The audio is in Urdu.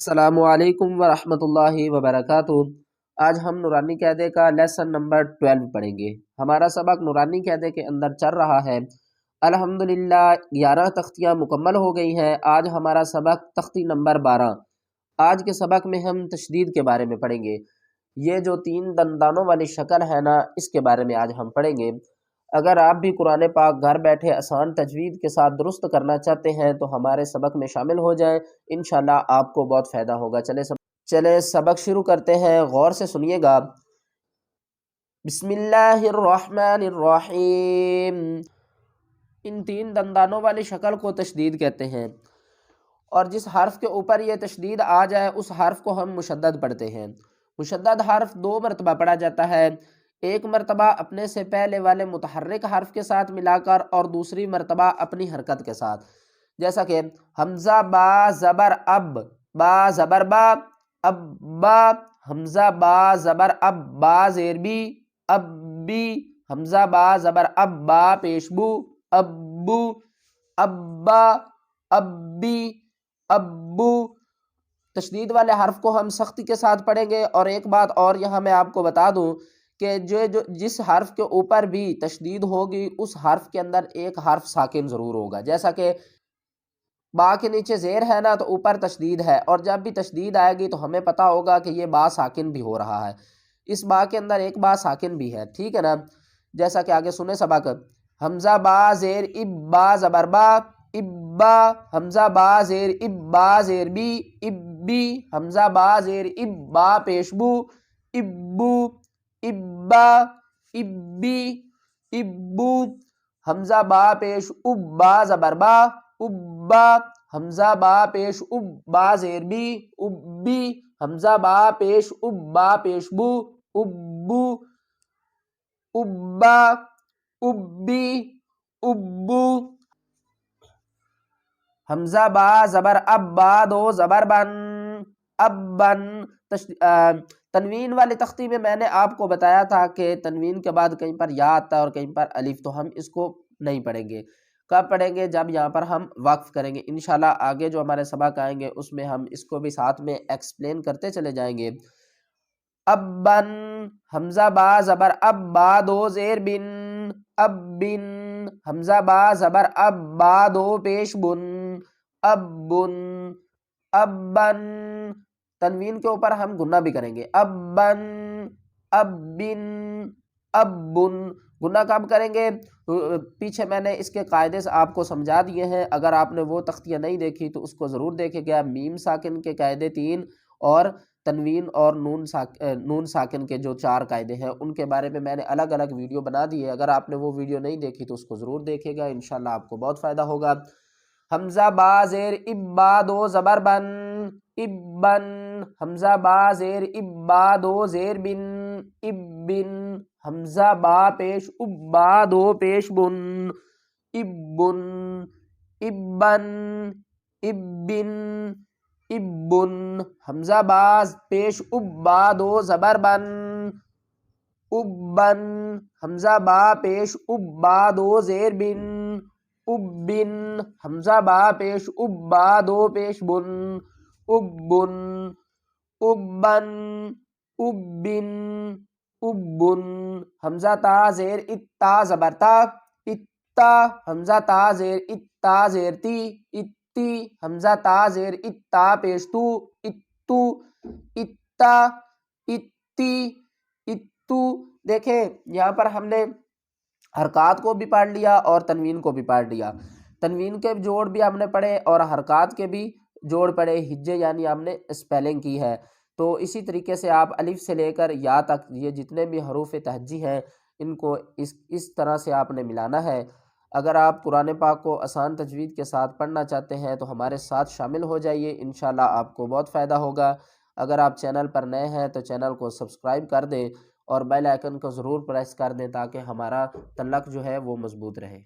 السلام علیکم ورحمۃ اللہ وبرکاتہ۔ آج ہم نورانی قاعدے کا لیسن نمبر 12 پڑھیں گے۔ ہمارا سبق نورانی قاعدے کے اندر چل رہا ہے۔ الحمدللہ 11 تختیاں مکمل ہو گئی ہیں۔ آج ہمارا سبق تختی نمبر 12۔ آج کے سبق میں ہم تشدید کے بارے میں پڑھیں گے۔ یہ جو 3 دندانوں والی شکل ہے نا، اس کے بارے میں آج ہم پڑھیں گے۔ اگر آپ بھی قرآن پاک گھر بیٹھے آسان تجوید کے ساتھ درست کرنا چاہتے ہیں تو ہمارے سبق میں شامل ہو جائیں، انشاءاللہ آپ کو بہت فائدہ ہوگا۔ چلے سبق شروع کرتے ہیں، غور سے سنیے گا۔ بسم اللہ الرحمن الرحیم۔ ان 3 دندانوں والی شکل کو تشدید کہتے ہیں، اور جس حرف کے اوپر یہ تشدید آ جائے اس حرف کو ہم مشدد پڑھتے ہیں۔ مشدد حرف 2 مرتبہ پڑھا جاتا ہے، ایک مرتبہ اپنے سے پہلے والے متحرک حرف کے ساتھ ملا کر اور دوسری مرتبہ اپنی حرکت کے ساتھ، جیسا کہ حمزہ با زبر اب، با زبر با، اب با، حمزہ با زبر اب، با زیر بی، اب بی، حمزہ با زبر اب، با پیش بو، ابو، ابا، ابی، ابو۔ تشدید والے حرف کو ہم سختی کے ساتھ پڑھیں گے۔ اور ایک بات اور یہاں میں آپ کو بتا دوں کہ جس حرف کے اوپر بھی تشدید ہوگی اس حرف کے اندر ایک حرف ساکن ضرور ہوگا، جیسا کہ با کے نیچے زیر ہے نا تو اوپر تشدید ہے، اور جب بھی تشدید آئے گی تو ہمیں پتہ ہوگا کہ یہ با ساکن بھی ہو رہا ہے، اس با کے اندر ایک با ساکن بھی ہے، ٹھیک ہے نا۔ جیسا کہ آگے سنیں سبق۔ حمزہ با زیر اب، با زبر با، ابا، حمزہ با زیر اب، با زیر بی، ابی، حمزہ با زیر اب، با پیش بو، ابو، ابا، ابی، ابو، حمزہ با پیش اب، با زبر با، ابا، حمزہ با پیش اب، با زیر بی، ابی، حمزہ با پیش اب، با پیش بو، ابو، ابا، ابی، ابو، حمزہ با زبر اب، با 2 زبر بن، ابن۔ تنوین والی تختی میں میں نے آپ کو بتایا تھا کہ تنوین کے بعد کہیں پر یا آتا ہے اور کہیں پر الف، تو ہم اس کو نہیں پڑھیں گے۔ کب پڑھیں گے؟ جب یہاں پر ہم وقف کریں گے۔ انشاءاللہ آگے جو ہمارے سبق آئیں گے اس میں ہم اس کو بھی ساتھ میں ایکسپلین کرتے چلے جائیں گے۔ ابن، حمزہ با زبر اب، با 2 زیر بن، ابن، حمزہ با زبر اب، با 2 پیش بن، ابن، ابن۔ تنوین کے اوپر ہم گنہ بھی کریں گے، ابن، ابن، ابن۔ گنہ کب کریں گے؟ پیچھے میں نے اس کے قاعدے سے آپ کو سمجھا دیے ہیں، اگر آپ نے وہ تختیاں نہیں دیکھی تو اس کو ضرور دیکھے گا۔ میم ساکن کے قاعدے 3 اور تنوین اور نون ساکن کے جو 4 قاعدے ہیں ان کے بارے میں میں نے الگ الگ ویڈیو بنا دی ہے، اگر آپ نے وہ ویڈیو نہیں دیکھی تو اس کو ضرور دیکھے گا، انشاءاللہ آپ کو بہت فائدہ ہوگا۔ حمزہ با زیر اب، با 2 زبر بن، ابن، حمزہ با زیر اب، با 2 زیر بن، ابن، حمزہ با پیش اب، با 2 پیش بن، ابن، ابن، ابن، ابن، حمزہ با پیش اب، با 2 زبر بن، ابن، حمزہ با پیش اب، با 2 زیر بن، ابن، حمزہ با پیش اب، با 2 پیش بن، ابن، ابن، ابن، ابن، حمزہ تا زیر اتا زبر تا، اتا، حمزہ تا زیر اتا زیر تی، اتی، حمزہ تا زیر اتا پیش تو، اتو، اتا، اتی، اتو۔ دیکھیں یہاں پر ہم نے حرکات کو بھی پڑھ لیا اور تنوین کو بھی پڑھ لیا، تنوین کے جوڑ بھی ہم نے پڑھے اور حرکات کے بھی جوڑ پڑھے، ہجے یعنی ہم نے اسپیلنگ کی ہے۔ تو اسی طریقے سے آپ الف سے لے کر یا تک یہ جتنے بھی حروف تہجی ہیں ان کو اس طرح سے آپ نے ملانا ہے۔ اگر آپ قرآن پاک کو آسان تجوید کے ساتھ پڑھنا چاہتے ہیں تو ہمارے ساتھ شامل ہو جائیے، انشاءاللہ آپ کو بہت فائدہ ہوگا۔ اگر آپ چینل پر نئے ہیں تو چینل کو سبسکرائب کر دیں اور بیل آئیکن کو ضرور پریس کر دیں تاکہ ہمارا تعلق جو ہے وہ مضبوط رہے۔